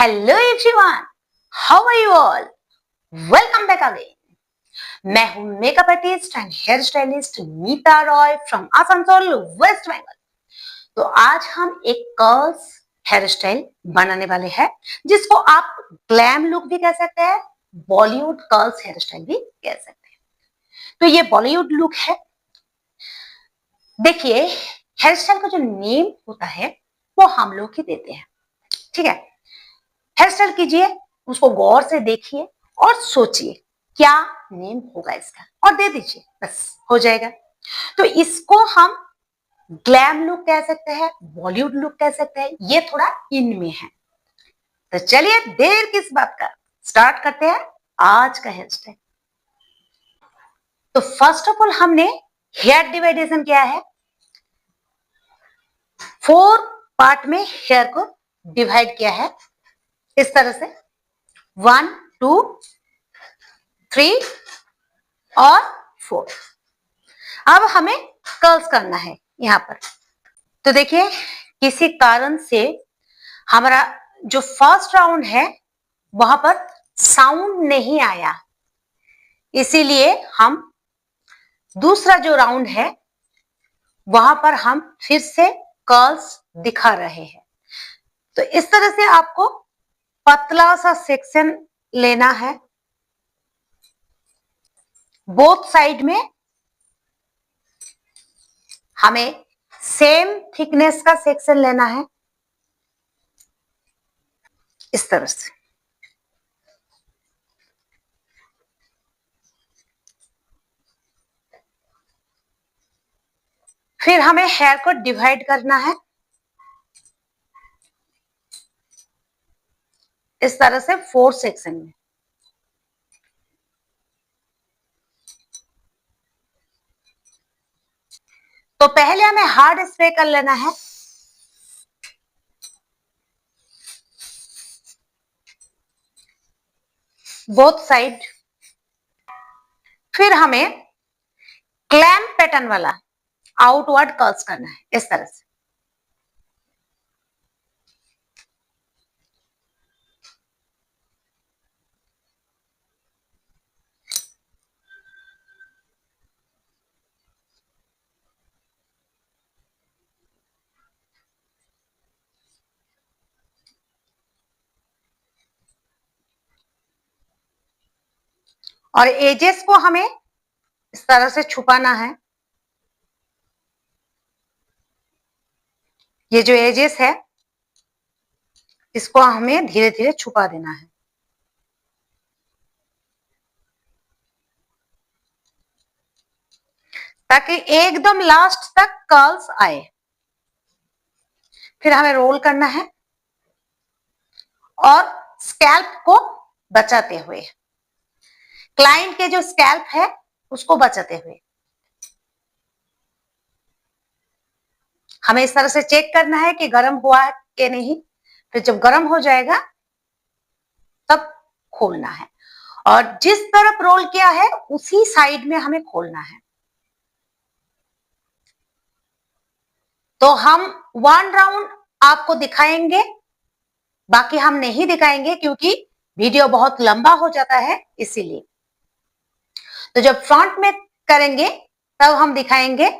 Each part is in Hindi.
Hello everyone, how are you all? Welcome back again. मैं हूं makeup artist and hair stylist Neeta Roy from Asansol, West Bengal. तो आज हम एक कर्ल्स हेयर स्टाइल बनाने वाले हैं जिसको आप ग्लैम लुक भी कह सकते हैं, बॉलीवुड कर्ल्स हेयर स्टाइल भी कह सकते हैं। तो ये बॉलीवुड लुक है। देखिए, हेयर स्टाइल का जो नेम होता है वो हम लोग ही देते हैं, ठीक है। हेयर स्टाइल कीजिए, उसको गौर से देखिए और सोचिए क्या नेम होगा इसका और दे दीजिए, बस हो जाएगा। तो इसको हम ग्लैम लुक कह सकते हैं, बॉलीवुड लुक कह सकते हैं, ये थोड़ा इन में है। तो चलिए देर किस बात का, स्टार्ट करते हैं आज का हेयर स्टाइल। तो फर्स्ट ऑफ ऑल हमने हेयर डिवाइडेशन किया है, 4 पार्ट में हेयर को डिवाइड किया है इस तरह से, 1 2 3 और 4। अब हमें कर्ल्स करना है यहां पर। तो देखिए, किसी कारण से हमारा जो फर्स्ट राउंड है वहां पर साउंड नहीं आया, इसीलिए हम दूसरा जो राउंड है वहां पर हम फिर से कर्ल्स दिखा रहे हैं। तो इस तरह से आपको पतला सा सेक्शन लेना है, बोथ साइड में हमें सेम थिकनेस का सेक्शन लेना है इस तरह से। फिर हमें हेयर को डिवाइड करना है इस तरह से 4 सेक्शन में। तो पहले हमें हार्ड स्प्रे कर लेना है, बोथ साइड। फिर हमें क्लैम पैटर्न वाला आउटवर्ड कर्ल्स करना है इस तरह से। और एजेस को हमें इस तरह से छुपाना है। ये जो एजेस है इसको हमें धीरे धीरे छुपा देना है, ताकि एकदम लास्ट तक कर्ल्स आए। फिर हमें रोल करना है और स्कैल्प को बचाते हुए, क्लाइंट के जो स्कैल्प है उसको बचाते हुए हमें इस तरह से चेक करना है कि गर्म हुआ है कि नहीं। फिर जब गर्म हो जाएगा तब खोलना है, और जिस तरफ रोल किया है उसी साइड में हमें खोलना है। तो हम 1 राउंड आपको दिखाएंगे, बाकी हम नहीं दिखाएंगे क्योंकि वीडियो बहुत लंबा हो जाता है, इसीलिए। तो जब फ्रंट में करेंगे तब हम दिखाएंगे,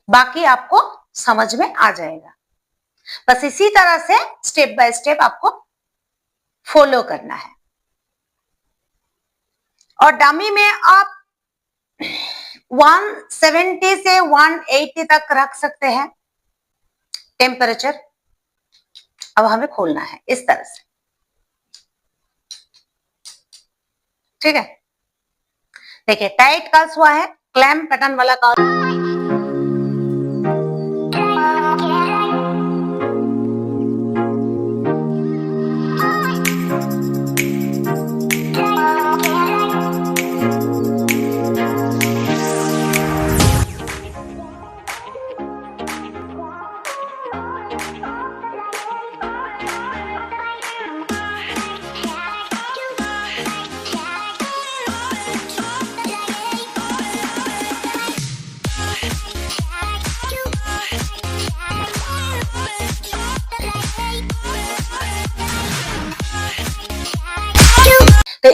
बाकी आपको समझ में आ जाएगा। बस इसी तरह से स्टेप बाय स्टेप आपको फॉलो करना है। और डमी में आप 170 से 180 तक रख सकते हैं टेम्परेचर। अब हमें खोलना है इस तरह से, ठीक है। देखिए, टाइट कर्ल्स हुआ है, क्लैम पैटर्न वाला कर्ल।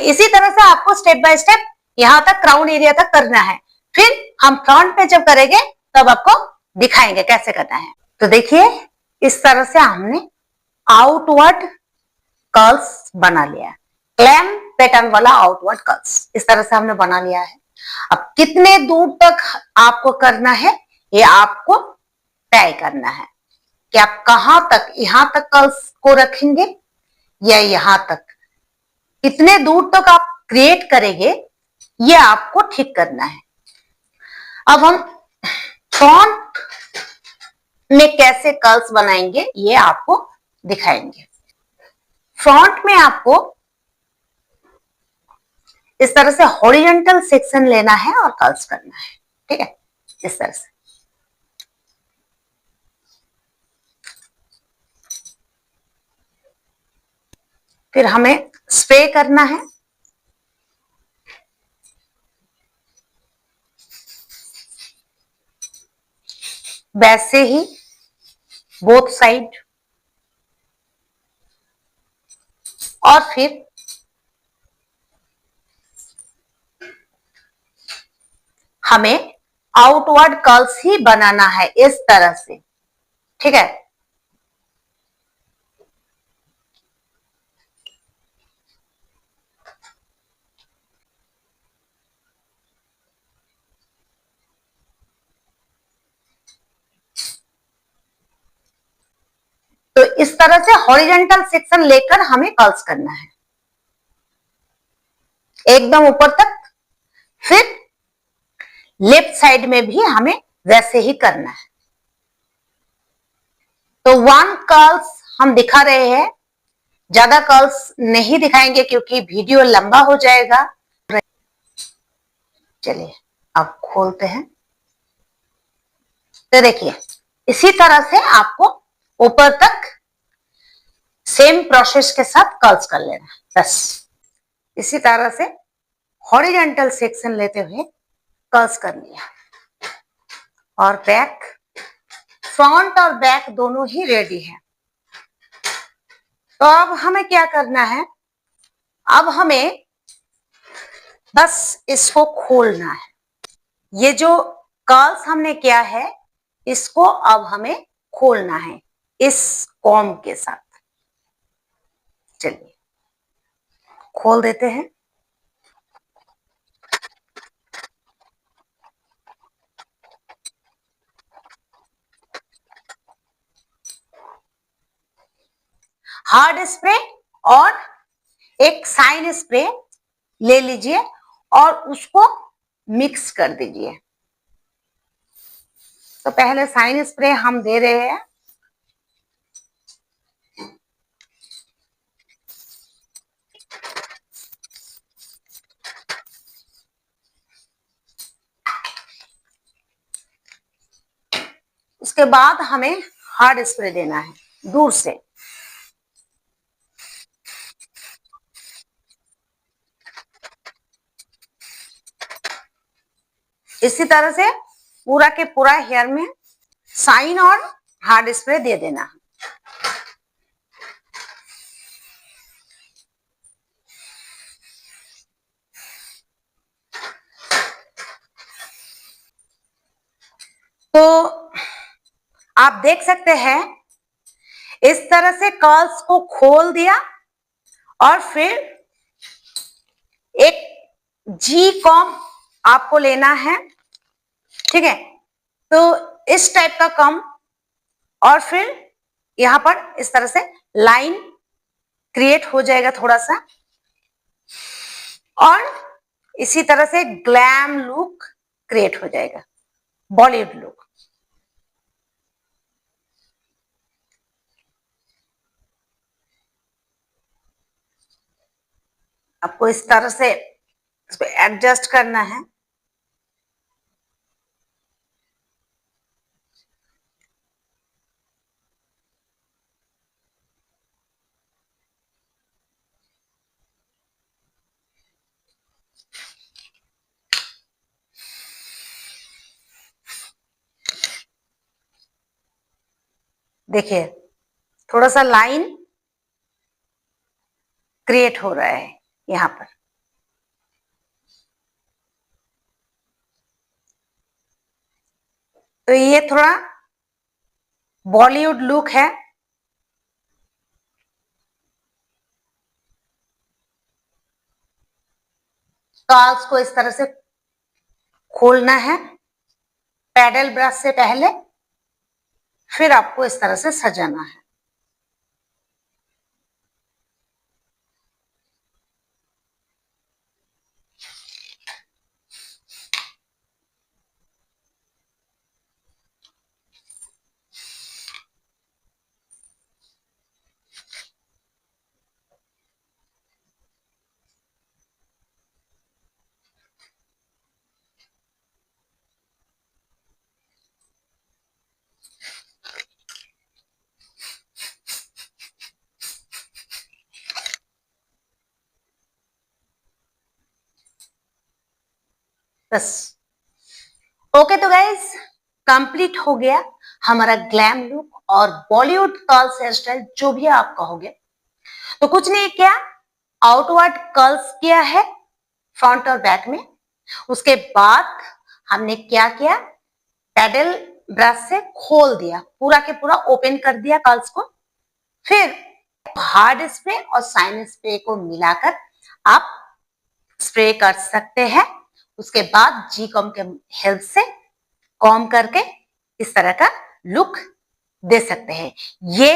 इसी तरह से आपको स्टेप बाय स्टेप यहां तक क्राउन एरिया तक करना है। फिर हम फ्रंट पे जब करेंगे तब आपको दिखाएंगे कैसे करना है। तो देखिए इस तरह से हमने आउटवर्ड कर्ल्स बना लिया है, क्लैम पैटर्न वाला आउटवर्ड कर्ल्स इस तरह से हमने बना लिया है। अब कितने दूर तक आपको करना है ये आपको तय करना है कि आप कहां तक, यहां तक कर्ल्स को रखेंगे या यहां तक, कितने दूर तक आप क्रिएट करेंगे ये आपको ठीक करना है। अब हम फ्रंट में कैसे कर्ल्स बनाएंगे ये आपको दिखाएंगे। फ्रंट में आपको इस तरह से हॉरिजॉन्टल सेक्शन लेना है और कर्ल्स करना है, ठीक है, इस तरह से। फिर हमें स्प्रे करना है, वैसे ही बोथ साइड, और फिर हमें आउटवर्ड कर्ल्स ही बनाना है इस तरह से, ठीक है। तो इस तरह से हॉरिजॉन्टल सेक्शन लेकर हमें कर्ल्स करना है एकदम ऊपर तक। फिर लेफ्ट साइड में भी हमें वैसे ही करना है। तो वन कर्ल्स हम दिखा रहे हैं, ज्यादा कर्ल्स नहीं दिखाएंगे क्योंकि वीडियो लंबा हो जाएगा। चलिए अब खोलते हैं। तो देखिए इसी तरह से आपको ऊपर तक सेम प्रोसेस के साथ कर्ल्स कर लेना है, बस इसी तरह से हॉरिजॉन्टल सेक्शन लेते हुए कर्ल्स कर लिया। और बैक, फ्रंट और बैक दोनों ही रेडी है। तो अब हमें क्या करना है, अब हमें बस इसको खोलना है। ये जो कर्ल्स हमने किया है इसको अब हमें खोलना है इस कॉम्ब के साथ। चलिए खोल देते हैं। हार्ड स्प्रे और एक साइन स्प्रे ले लीजिए और उसको मिक्स कर दीजिए। तो पहले साइन स्प्रे हम दे रहे हैं। उसके बाद हमें हार्ड स्प्रे देना है दूर से। इसी तरह से पूरा के पूरा हेयर में साइन और हार्ड स्प्रे दे देना। तो आप देख सकते हैं इस तरह से कर्ल्स को खोल दिया और फिर एक जी कॉम आपको लेना है, ठीक है। तो इस टाइप का कॉम और फिर यहां पर इस तरह से लाइन क्रिएट हो जाएगा थोड़ा सा, और इसी तरह से ग्लैम लुक क्रिएट हो जाएगा, बॉलीवुड लुक। आपको इस तरह से इसको एडजस्ट करना है। देखिए थोड़ा सा लाइन क्रिएट हो रहा है यहां पर। तो ये थोड़ा बॉलीवुड लुक है। कर्ल्स को इस तरह से खोलना है पैडल ब्रश से पहले, फिर आपको इस तरह से सजाना है। बस ओके। तो गाइज कंप्लीट हो गया हमारा ग्लैम लुक और बॉलीवुड कर्ल्स हेयर स्टाइल, जो भी आप कहोगे। तो कुछ नहीं किया, आउटवर्ड कर्ल्स किया है फ्रंट और बैक में। उसके बाद हमने क्या किया, पैडल ब्रश से खोल दिया, पूरा के पूरा ओपन कर दिया कर्ल्स को। फिर हार्ड स्प्रे और शाइन स्प्रे को मिलाकर आप स्प्रे कर सकते हैं। उसके बाद जी कॉम के हेल्प से कॉम करके इस तरह का लुक दे सकते हैं। ये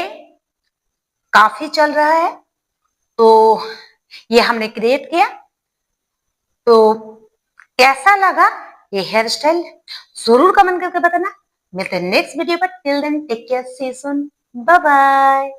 काफी चल रहा है, तो ये हमने क्रिएट किया। तो कैसा लगा ये हेयर स्टाइल जरूर कमेंट करके बताना। मिलते हैं नेक्स्ट वीडियो पर। Till then take care, see you soon, bye bye.